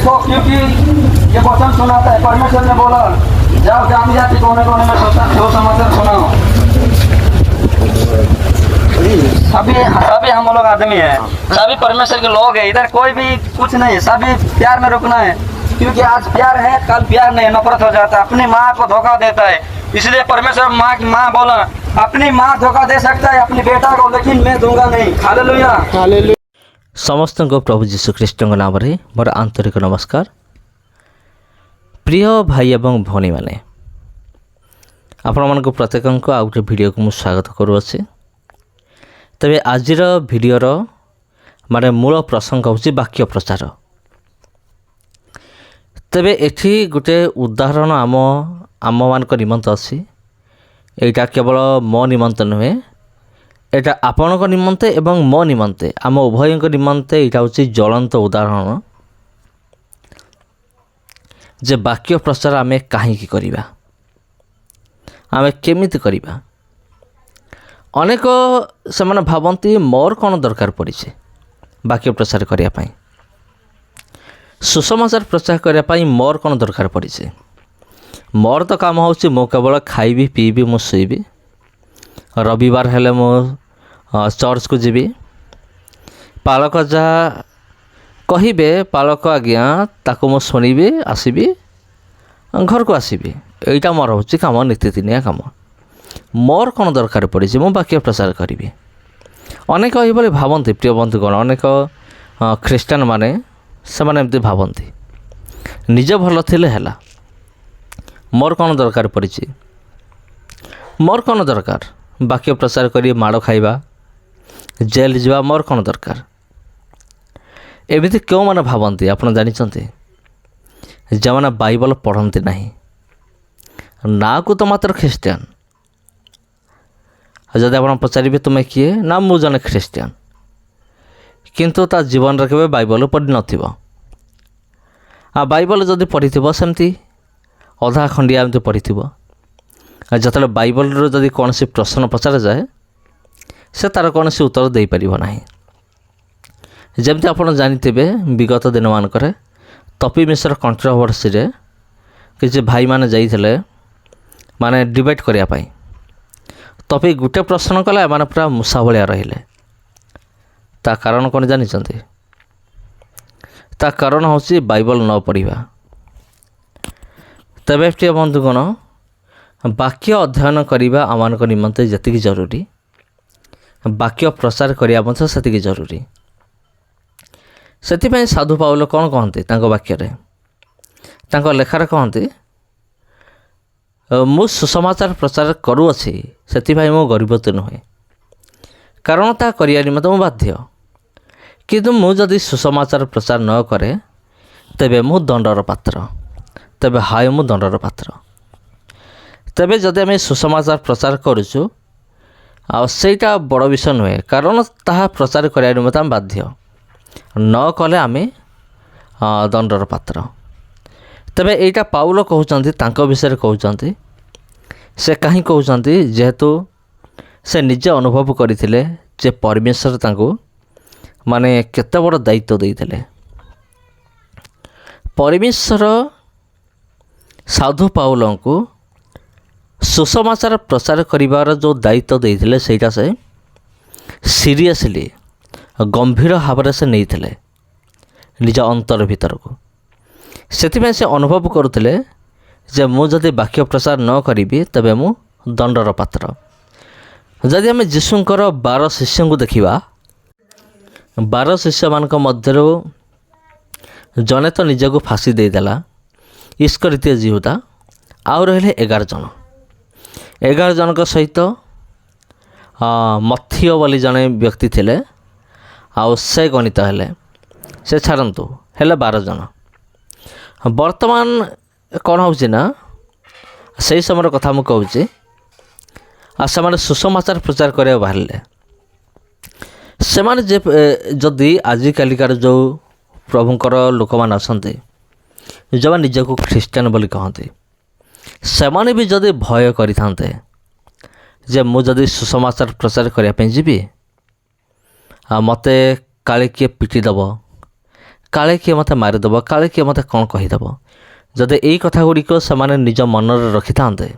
देखो, क्योंकि ये वचन सुनाता है, परमेश्वर ने बोला जाओ जाति जाति कोने कोने में सुसमाचार सुनाओ। सभी सभी हम लोग आदमी हैं, सभी परमेश्वर के लोग हैं। इधर कोई भी कुछ नहीं है, सभी प्यार में रुकना है, क्योंकि आज प्यार है कल प्यार नहीं, नफरत हो जाता है। अपनी माँ को धोखा देता है, इसलिए परमेश्वर माँ की माँ बोला अपनी माँ धोखा दे सकता है अपनी बेटा को, लेकिन मैं दूंगा नहीं। हालेलुया। समस्त को प्रभु जीशु ख्रीष्ट नाम रे मोर आंतरिक नमस्कार। प्रिय भाई एवं भौणी मैंने आपण मानक प्रत्येक आउ गोटे भिडियो को मुझे स्वागत करुच्छे। तेरे आज भिडियोर माने मूल प्रसंग हूँ वाक्य प्रचार। तेरे एठी गोटे उदाहरण आम मान निमंत अच्छी। यहाँ केवल मो निमंत नुहे, यहाँ आपण निमंते एवं मो निमंते आम उभय निमंते यहाँ हूँ ज्वलंत उदाहरण जे वाक्य प्रचार आम कहीं करवा, आम केमिति करवा। अनेक से भावती मोर कौन दरकार पड़ी वाक्य प्रचार करने, सुसमाचार प्रचार करने मोर कौन दरकार पड़ी। मोर तो काम हूँ मु केवल खाइबी पीबी मु शुइबी, रविवार हेले मु चर्च को जीवी, पालक जहाँ कहिबे पालक आज्ञा ताको मु शुणिबी, आसबी घर को आसबी। यहाँ मोर हूँ काम, नीतिदिनिया काम। मोर कौन दरकार पड़ी मु वाक्य प्रचार करी। अनेक ये भावती प्रिय बंधुगण, अनेक ख्रीस्टान माने से एमती भावती निज भल थिले हैला, मोर कौन दरकार पड़ी, मोर कौन दरकार वाक्य प्रचार करी माड़ खाइबा, जेल जावा, मोर कौन दरकार। एमती क्यों मैंने भावती आप जानते जो मैंने बाइबल पढ़ती नहीं, ना को तो मात्र ख्रीस्टियान। जदि आप पचारे तुम्हें किए ना मु जने ख्रीस्टियान, किंतु ता जीवन रे केबे बाइबल पढ़ी नथिबो। बाइबल जदि पढ़िथिबो सेमती अधा खंडिया एमती पढ़िथिबो, जतले बाइबल रो जदि कौन सी प्रश्न पचार जाए से तार कौन सी उत्तर दे पारिबो नाही। जेमती आपण जानिथिबे विगत दिन मानकरे तपी मिश्र कंट्रोवर्सी रे किसी भाई माने जाइथिले माने डिबेट करिया पाई। तपी गुटे प्रश्न कला माने पूरा मूसा भलिया रहिले। ता कारण कौन जानिछंती? ता कारण होची बाइबल न पढ़िबा। तबे प्रिय बंधुगण, वाक्य अध्ययन करने आम निमंते जी जरूरी, वाक्य प्रचार करने से जरूरी। से साधु पाउल कौन कहते वाक्य लेखार कहते मु सुसमाचार प्रचार करुअछि से मु गरीबत नुहे, कारण ता करिया निमंते मु बाध्य। किंतु मु जदि सुसमाचार प्रचार न करे तेबे मु दंडर पात्र, तेबे हाय मु दंडर पात्र। तेबे जदि आम सुसमाचार प्रचार करुचु आईटा बड़ विषय नुहे, कारण ताहा प्रचार करने निमंते आम बाध्य, न कले आम दंडर पात्र। तेबे एटा पाउल कहउचंती तांको विषय कहउचंती, से कहीं कहउचंती जेहेतु से निजे अनुभव करथिले जे परमेश्वर तांको माने केते बड़ दायित्व देइथिले। परमेश्वर साधु पाउल को सुसमाचार प्रचार करिवार जो दायित्व देइथिले सेटा से सीरियसली गंभीर भाव से नहीं निज अंतर भीतर को। से अनुभव करुले जे मु जदि वाक्य प्रचार न करी तबे मु दंडर पात्र। जदि आम जीशुंकर 12 शिष्य को देखा, 12 शिष्य मान मध्य जने तो निजक फाँसी देदेला इस्करियोती यहूदा, आउ रहिले 11 जन। 11 जनक सहित मथियो बोली जने व्यक्ति थिले, आउ से गणित हेले, से छाड़तु हेले 12 जन। वर्तमान कौन हो से समय कथा मुझे कहूँ, से सुसमाचार प्रचार करने बाहर से जदि आजिकालिकार जो प्रभुंकर लोक मैंने आसते जो मैंने निजक ख्रीस्टान बोली कहते, से भी जदि भय करें जे मु जदि सुसमाचार प्रचार करने जी मते काले किए पिटी दब, କାଳେ କିଏ ମୋତେ ମାରିଦେବ, କାଳେ କିଏ ମୋତେ କ'ଣ କହିଦେବ। ଯଦି ଏଇ କଥା ଗୁଡ଼ିକ ସେମାନେ ନିଜ ମନରେ ରଖିଥାନ୍ତେ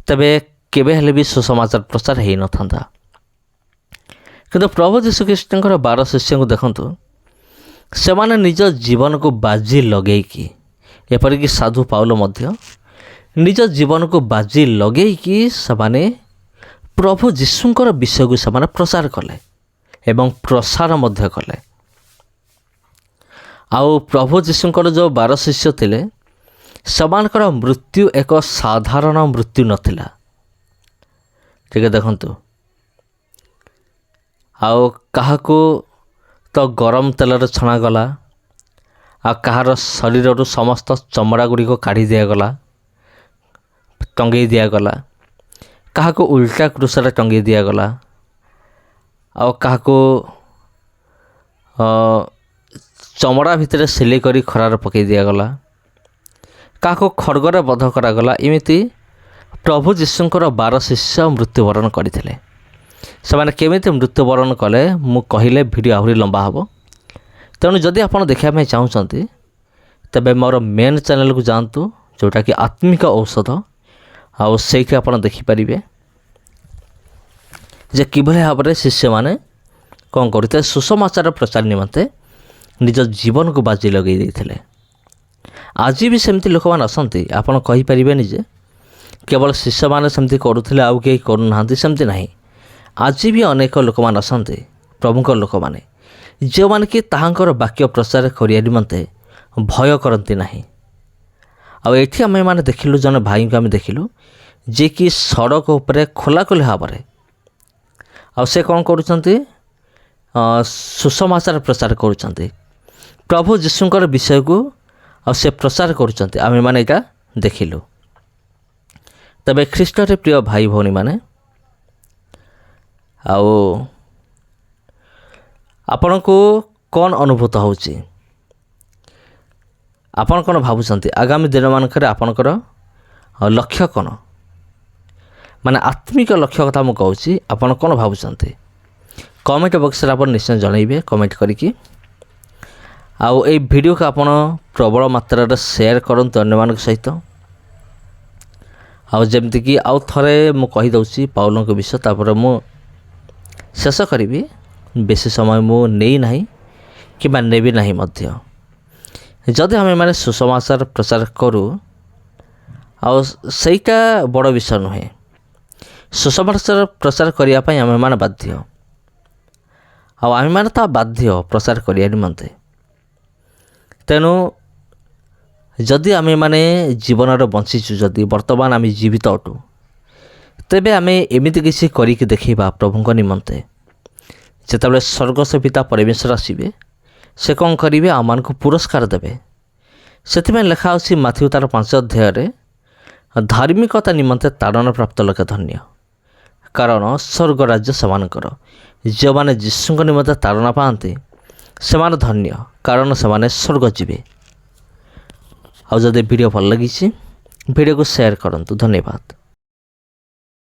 ତେବେ କେବେ ହେଲେ ବି ସୁସମାଚାର ପ୍ରଚାର ହୋଇନଥାନ୍ତା। କିନ୍ତୁ ପ୍ରଭୁ ଯୀଶୁଖ୍ରୀଷ୍ଟଙ୍କର 12 ଶିଷ୍ୟଙ୍କୁ ଦେଖନ୍ତୁ, ସେମାନେ ନିଜ ଜୀବନକୁ ବାଜି ଲଗେଇକି, ଏପରିକି ସାଧୁ ପାଉଲ ମଧ୍ୟ ନିଜ ଜୀବନକୁ ବାଜି ଲଗେଇକି ସେମାନେ ପ୍ରଭୁ ଯୀଶୁଙ୍କର ବିଷୟକୁ ସେମାନେ ପ୍ରଚାର କଲେ ଏବଂ ପ୍ରସାର ମଧ୍ୟ କଲେ। ଆଉ ପ୍ରଭୁ ଯୀଶୁଙ୍କର ଯେଉଁ 12 ଶିଷ୍ୟ ଥିଲେ, ସେମାନଙ୍କର ମୃତ୍ୟୁ ଏକ ସାଧାରଣ ମୃତ୍ୟୁ ନଥିଲା। ଟିକେ ଦେଖନ୍ତୁ, ଆଉ କାହାକୁ ତ ଗରମ ତେଲରେ ଛଣାଗଲା, ଆଉ କାହାର ଶରୀରରୁ ସମସ୍ତ ଚମଡ଼ା ଗୁଡ଼ିକ କାଢ଼ି ଦିଆଗଲା, ଟଙ୍ଗେଇ ଦିଆଗଲା, କାହାକୁ ଉଲ୍ଟା କ୍ରୁଶରେ ଟଙ୍ଗେଇ ଦିଆଗଲା, ଆଉ କାହାକୁ ଚମଡ଼ା ଭିତରେ ସିଲେଇ କରି ଖରାରେ ପକାଇ ଦିଆଗଲା, କାହାକୁ ଖଡ଼ଗରେ ବଧ କରାଗଲା। ଏମିତି ପ୍ରଭୁ ଯୀଶୁଙ୍କର 12 ଶିଷ୍ୟ ମୃତ୍ୟୁବରଣ କରିଥିଲେ। ସେମାନେ କେମିତି ମୃତ୍ୟୁବରଣ କଲେ ମୁଁ କହିଲେ ଭିଡ଼ିଓ ଆହୁରି ଲମ୍ବା ହେବ। ତେଣୁ ଯଦି ଆପଣ ଦେଖିବା ପାଇଁ ଚାହୁଁଛନ୍ତି ତେବେ ମୋର ମେନ୍ ଚ୍ୟାନେଲକୁ ଯାଆନ୍ତୁ, ଯେଉଁଟାକି ଆତ୍ମିକ ଔଷଧ, ଆଉ ସେଇଠି ଆପଣ ଦେଖିପାରିବେ ଯେ କିଭଳି ଭାବରେ ଶିଷ୍ୟମାନେ କ'ଣ କରୁଥିଲେ, ସୁସମାଚାର ପ୍ରଚାର ନିମନ୍ତେ ନିଜ ଜୀବନକୁ ବାଜି ଲଗାଇ ଦେଇଥିଲେ। ଆଜି ବି ସେମିତି ଲୋକମାନେ ଅଛନ୍ତି। ଆପଣ କହିପାରିବେନି ଯେ କେବଳ ଶିଷ୍ୟମାନେ ସେମିତି କରୁଥିଲେ ଆଉ କେହି କରୁନାହାନ୍ତି, ସେମିତି ନାହିଁ। ଆଜି ବି ଅନେକ ଲୋକମାନେ ଅଛନ୍ତି, ପ୍ରଭୁଙ୍କ ଲୋକମାନେ, ଯେଉଁମାନେ କି ତାହାଙ୍କର ବାକ୍ୟ ପ୍ରଚାର କରିବା ନିମନ୍ତେ ଭୟ କରନ୍ତି ନାହିଁ। ଆଉ ଏଠି ଆମେମାନେ ଦେଖିଲୁ ଜଣେ ଭାଇଙ୍କୁ ଆମେ ଦେଖିଲୁ ଯିଏକି ସଡ଼କ ଉପରେ ଖୋଲାଖୋଲି ଭାବରେ, ଆଉ ସେ କ'ଣ କରୁଛନ୍ତି, ସୁସମାଚାର ପ୍ରଚାର କରୁଛନ୍ତି, ପ୍ରଭୁ ଯୀଶୁଙ୍କର ବିଷୟକୁ ଆଉ ସେ ପ୍ରଚାର କରୁଛନ୍ତି। ଆମେମାନେ ଏଇଟା ଦେଖିଲୁ। ତେବେ ଖ୍ରୀଷ୍ଟରେ ପ୍ରିୟ ଭାଇ ଭଉଣୀମାନେ, ଆଉ ଆପଣଙ୍କୁ କ'ଣ ଅନୁଭୂତ ହେଉଛି? ଆପଣ କ'ଣ ଭାବୁଛନ୍ତି ଆଗାମୀ ଦିନମାନଙ୍କରେ ଆପଣଙ୍କର ଲକ୍ଷ୍ୟ କ'ଣ? ମାନେ ଆତ୍ମିକ ଲକ୍ଷ୍ୟ କଥା ମୁଁ କହୁଛି। ଆପଣ କ'ଣ ଭାବୁଛନ୍ତି? କମେଣ୍ଟ ବକ୍ସରେ ଆପଣ ନିଶ୍ଚୟ ଜଣାଇବେ କମେଣ୍ଟ କରିକି। ଆଉ ଏଇ ଭିଡ଼ିଓକୁ ଆପଣ ପ୍ରବଳ ମାତ୍ରାରେ ସେୟାର କରନ୍ତୁ ଅନ୍ୟମାନଙ୍କ ସହିତ। ଆଉ ଯେମିତିକି ଆଉ ଥରେ ମୁଁ କହିଦେଉଛି ପାଉଲଙ୍କ ବିଷୟ, ତାପରେ ମୁଁ ଶେଷ କରିବି। ବେଶୀ ସମୟ ମୁଁ ନେଇ ନାହିଁ କିମ୍ବା ନେବି ନାହିଁ ମଧ୍ୟ। ଯଦି ଆମେମାନେ ସୁସମାଚାର ପ୍ରଚାର କରୁ, ଆଉ ସେଇଟା ବଡ଼ ବିଷୟ ନୁହେଁ। ସୁସମାଚାର ପ୍ରଚାର କରିବା ପାଇଁ ଆମେମାନେ ବାଧ୍ୟ, ଆଉ ଆମେମାନେ ତା ବାଧ୍ୟ ପ୍ରଚାର କରିବା ନିମନ୍ତେ। ତେଣୁ ଯଦି ଆମେମାନେ ଜୀବନରେ ବଞ୍ଚିଛୁ, ଯଦି ବର୍ତ୍ତମାନ ଆମେ ଜୀବିତ ଅଟୁ, ତେବେ ଆମେ ଏମିତି କିଛି କରିକି ଦେଖାଇବା ପ୍ରଭୁଙ୍କ ନିମନ୍ତେ। ଯେତେବେଳେ ସ୍ୱର୍ଗସ୍ଥ ପିତା ପରମେଶ୍ୱର ଆସିବେ, ସେ କ'ଣ କରିବେ? ଆମମାନଙ୍କୁ ପୁରସ୍କାର ଦେବେ। ସେଥିପାଇଁ ଲେଖା ଅଛି ମାଥିଉ ତାର 5 ଅଧ୍ୟାୟରେ, ଧାର୍ମିକତା ନିମନ୍ତେ ତାଡ଼ନା ପ୍ରାପ୍ତ ଲୋକେ ଧନ୍ୟ, କାରଣ ସ୍ୱର୍ଗ ରାଜ୍ୟ ସେମାନଙ୍କର। ଯେଉଁମାନେ ଯୀଶୁଙ୍କ ନିମନ୍ତେ ତାଡ଼ନା ପାଆନ୍ତି ସେମାନେ ଧନ୍ୟ, କାରଣ ସେମାନେ ସ୍ୱର୍ଗ ଯିବେ। ଆଉ ଯଦି ଭିଡ଼ିଓ ଭଲ ଲାଗିଛି, ଭିଡ଼ିଓକୁ ସେୟାର କରନ୍ତୁ। ଧନ୍ୟବାଦ।